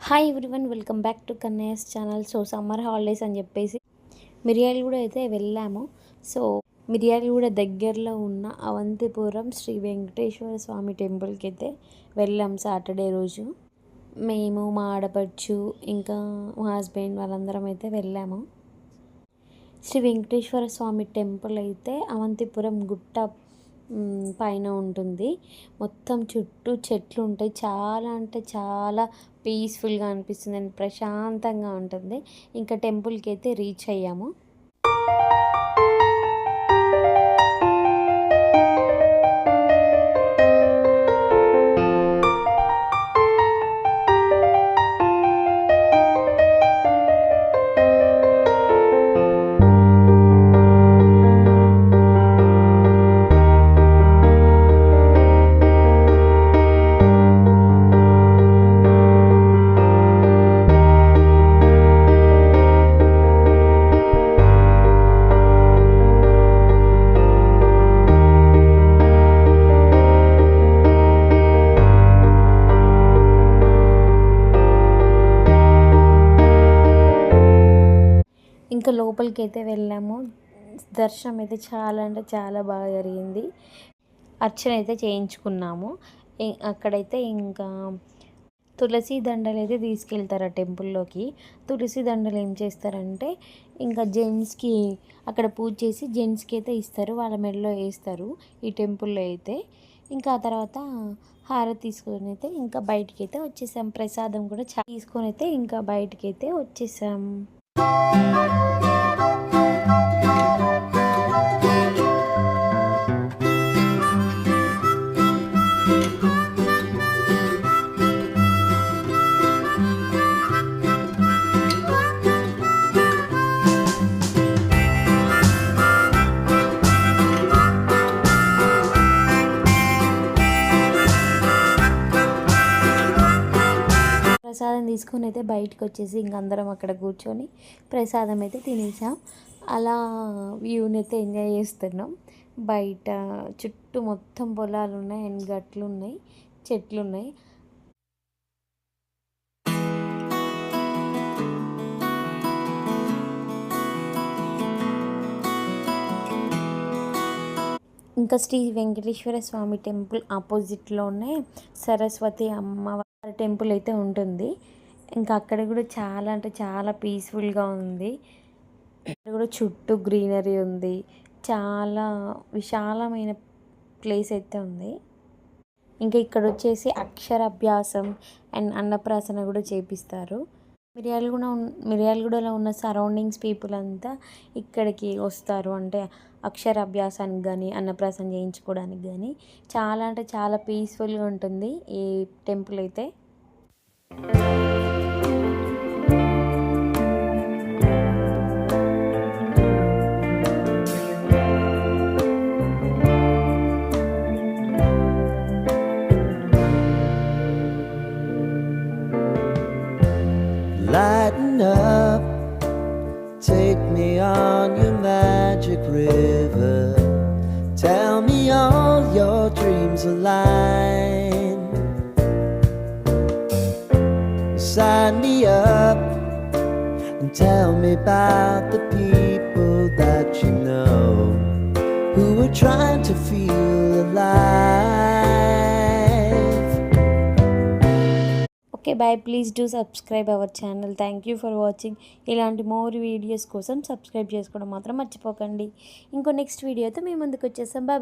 Hi everyone, welcome back to Kannayya's channel. So summer holidays అని చెప్పేసి మిర్యాలగూడ అయితే వెళ్ళాము. సో మిర్యాలగూడ దగ్గరలో ఉన్న అవంతిపురం శ్రీ వెంకటేశ్వర స్వామి టెంపుల్కి అయితే వెళ్ళాం సాటర్డే రోజు. మేము మా ఆడపడుచు ఇంకా మా హస్బెండ్ వాళ్ళందరం అయితే వెళ్ళాము. శ్రీ వెంకటేశ్వర స్వామి టెంపుల్ అయితే అవంతిపురం గుట్ట పైన ఉంటుంది. మొత్తం చుట్టూ చెట్లు ఉంటాయి. చాలా అంటే చాలా పీస్ఫుల్గా అనిపిస్తుంది అండ్ ప్రశాంతంగా ఉంటుంది. ఇంకా టెంపుల్కి అయితే రీచ్ అయ్యాము. ఇంకా లోపలికి అయితే వెళ్ళాము. దర్శనం అయితే చాలా అంటే చాలా బాగా జరిగింది. అర్చన అయితే చేయించుకున్నాము. అక్కడైతే ఇంకా తులసి దండలు అయితే తీసుకెళ్తారు ఆ టెంపుల్లోకి. తులసి దండలు ఏం చేస్తారంటే ఇంకా జెంట్స్కి అక్కడ పూజ చేసి జెంట్స్కి అయితే ఇస్తారు, వాళ్ళ మెడలో వేస్తారు ఈ టెంపుల్లో అయితే. ఇంకా ఆ తర్వాత హారతి తీసుకొని అయితే ఇంకా బయటికి అయితే వచ్చేసాం. ప్రసాదం కూడా తీసుకొని అయితే ఇంకా బయటికి అయితే వచ్చేసాం. ప్రసాదం తీసుకొని అయితే బయటకు వచ్చేసి ఇంక అందరం అక్కడ కూర్చొని ప్రసాదం అయితే తినేసాం. అలా వ్యూని అయితే ఎంజాయ్ చేస్తున్నాం. బయట చుట్టూ మొత్తం పొలాలు ఉన్నాయి అండ్ గట్లు ఉన్నాయి, చెట్లు ఉన్నాయి. ఇంకా శ్రీ వెంకటేశ్వర స్వామి టెంపుల్ ఆపోజిట్లోనే సరస్వతి అమ్మవారి టెంపుల్ అయితే ఉంటుంది. ఇంకా అక్కడ కూడా చాలా అంటే చాలా పీస్ఫుల్గా ఉంది. అక్కడ కూడా చుట్టూ గ్రీనరీ ఉంది. చాలా విశాలమైన ప్లేస్ అయితే ఉంది. ఇంకా ఇక్కడ వచ్చేసి అక్షరాభ్యాసం అండ్ అన్నప్రాసన కూడా చేపిస్తారు. మిర్యాలగూడలో ఉన్న సరౌండింగ్స్ పీపుల్ అంతా ఇక్కడికి వస్తారు. అంటే అక్షరాభ్యాసానికి కానీ అన్నప్రాసన చేయించుకోవడానికి కానీ చాలా అంటే చాలా పీస్ఫుల్గా ఉంటుంది ఈ టెంపుల్ అయితే. Lighten up, take me on your magic river. Tell me all your dreams align. Sign me up and tell me about the people that you know who are trying to feel alive. Okay bye, please do subscribe our channel. Thank you for watching. ఇలాంటి more videos కోసం subscribe చేసుకోవడం మాత్రం మర్చిపోకండి. ఇంకో next వీడియోతో మేము ముందుకు వచ్చేస్తాం. బాయ్.